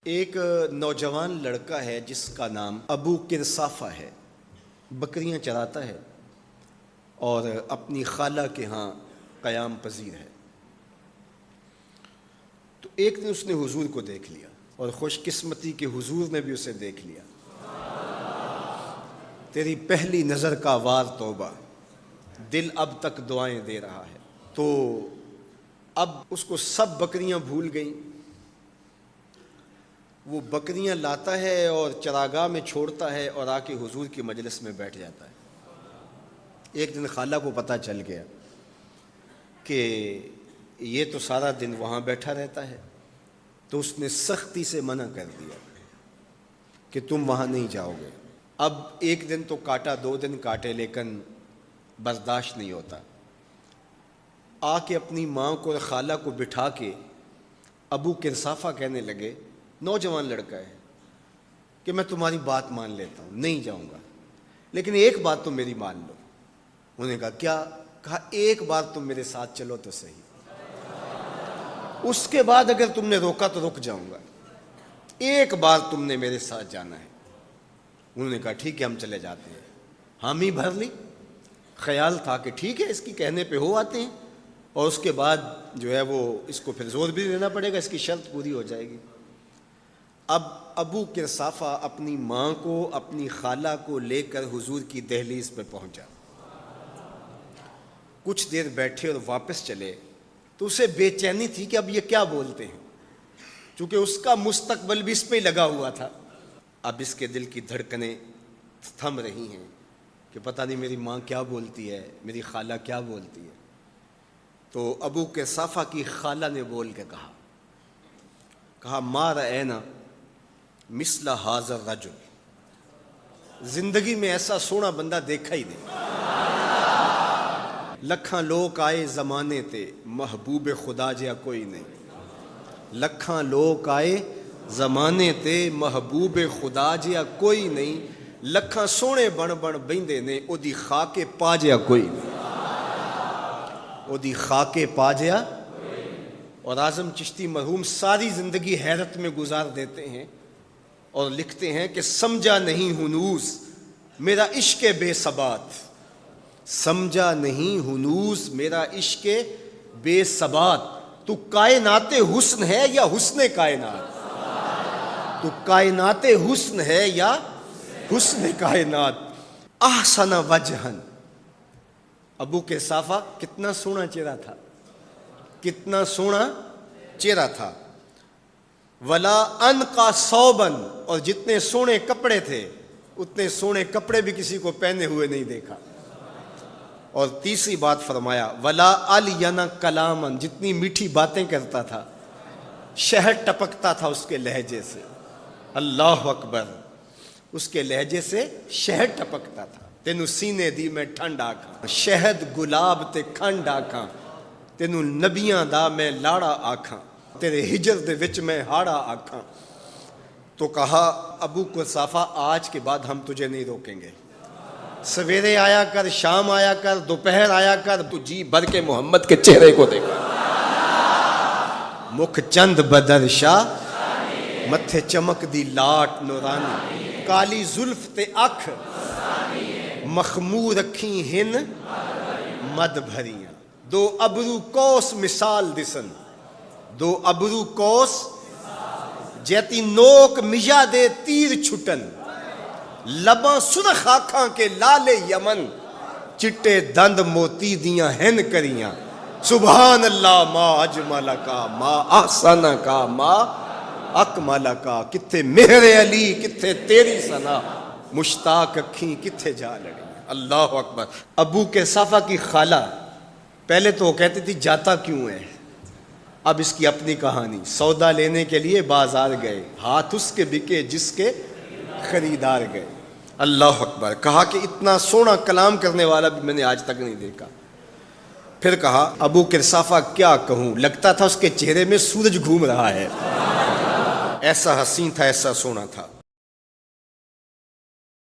ایک نوجوان لڑکا ہے جس کا نام ابو کرصافہ ہے، بکریاں چراتا ہے اور اپنی خالہ کے ہاں قیام پذیر ہے۔ تو ایک دن اس نے حضور کو دیکھ لیا اور خوش قسمتی کے حضور نے بھی اسے دیکھ لیا۔ تیری پہلی نظر کا وار توبہ، دل اب تک دعائیں دے رہا ہے۔ تو اب اس کو سب بکریاں بھول گئیں، وہ بکریاں لاتا ہے اور چراگاہ میں چھوڑتا ہے اور آ کے حضور کی مجلس میں بیٹھ جاتا ہے۔ ایک دن خالہ کو پتہ چل گیا کہ یہ تو سارا دن وہاں بیٹھا رہتا ہے، تو اس نے سختی سے منع کر دیا کہ تم وہاں نہیں جاؤ گے۔ اب ایک دن تو کاٹا، 2 دن کاٹے، لیکن برداشت نہیں ہوتا۔ آ کے اپنی ماں کو اور خالہ کو بٹھا کے ابو کرصافہ کہنے لگے، نوجوان لڑکا ہے، کہ میں تمہاری بات مان لیتا ہوں، نہیں جاؤں گا، لیکن ایک بات تو میری مان لو۔ انہوں نے کہا کیا؟ کہا ایک بار تم میرے ساتھ چلو تو صحیح، اس کے بعد اگر تم نے روکا تو رک جاؤں گا، ایک بار تم نے میرے ساتھ جانا ہے۔ انہوں نے کہا ٹھیک ہے، ہم چلے جاتے ہیں۔ حامی بھر لی، خیال تھا کہ ٹھیک ہے اس کی کہنے پہ ہو آتے ہیں، اور اس کے بعد جو ہے وہ اس کو پھر زور بھی دینا پڑے گا، اس کی شرط پوری ہو جائے گی۔ اب ابو کرصافہ اپنی ماں کو، اپنی خالہ کو لے کر حضور کی دہلیز پہ پہنچا۔ کچھ دیر بیٹھے اور واپس چلے تو اسے بے چینی تھی کہ اب یہ کیا بولتے ہیں، چونکہ اس کا مستقبل بھی اس پہ لگا ہوا تھا۔ اب اس کے دل کی دھڑکنیں تھم رہی ہیں کہ پتہ نہیں میری ماں کیا بولتی ہے، میری خالہ کیا بولتی ہے۔ تو ابو کرصافہ کی خالہ نے بول کے کہا ما رأینا مثل ھذا الرجل، زندگی میں ایسا سونا بندہ دیکھا ہی نہیں۔ لکھاں لوگ آئے زمانے تے، محبوب خدا جیا کوئی نہیں۔ لکھاں لوگ آئے زمانے تے، محبوب خدا جیا کوئی نہیں۔ لکھاں سونے بن بن بیندے نے، او دی خاکے پا جیا کوئی نہیں، او دی خاکے پا جیا۔ اور اعظم چشتی مرحوم ساری زندگی حیرت میں گزار دیتے ہیں اور لکھتے ہیں کہ سمجھا نہیں ہنوز میرا عشق بے ثبات، سمجھا نہیں ہنوز میرا عشق بے ثبات، تو کائنات حسن ہے یا حسن کائنات، تو کائنات حسن ہے یا حسن کائنات۔ احسن وجہن، ابو کرصافہ کتنا سونا چہرہ تھا، کتنا سونا چہرہ تھا۔ ولا انقا ثوبن، اور جتنے سونے کپڑے تھے اتنے سونے کپڑے بھی کسی کو پہنے ہوئے نہیں دیکھا۔ اور تیسری بات فرمایا ولا الین کلامن، جتنی میٹھی باتیں کرتا تھا، شہد ٹپکتا تھا اس کے لہجے سے۔ اللہ اکبر، اس کے لہجے سے شہد ٹپکتا تھا۔ تینو سینے دی میں ٹھنڈ آکھاں، شہد گلاب تے کھنڈ آکھاں، تینو نبیاں دا میں لاڑا آکھاں، تیرے ہجر دے وچ میں ہاڑا آکھاں۔ تو کہا ابو کرصافہ آج کے بعد ہم تجھے نہیں روکیں گے، سویرے آیا کر، شام آیا کر، دوپہر آیا کر، تو جی بھر کے محمد کے چہرے کو دیکھا۔ مکھ چند بدر شاہ، متھے چمک دی لاٹ نورانی، کالی زلف تے اکھ، مخمور رکھی ہن مد بھریاں، دو ابرو کوس مثال دسن، دو ابرو کوس جیتی نوک مجا دے تیر چھٹن، لباں سرخ آنکھاں کے لال یمن، چٹے دند موتی دیاں ہن کریاں۔ سبحان اللہ ما اجمل کا، ما احسن کا، ما اکمل کا۔ کتھے مہر علی، کتھے تیری ثنا، مشتاق اکھیں کتھے جا لڑی۔ اللہ اکبر۔ ابو کرصافہ کی خالہ پہلے تو وہ کہتی تھی جاتا کیوں ہے، اب اس کی اپنی کہانی۔ سودا لینے کے لیے بازار گئے، ہاتھ اس کے بکے جس کے خریدار گئے۔ اللہ اکبر۔ کہا کہ اتنا سونا کلام کرنے والا بھی میں نے آج تک نہیں دیکھا۔ پھر کہا ابو کرصافہ کیا کہوں، لگتا تھا اس کے چہرے میں سورج گھوم رہا ہے، ایسا حسین تھا، ایسا سونا تھا۔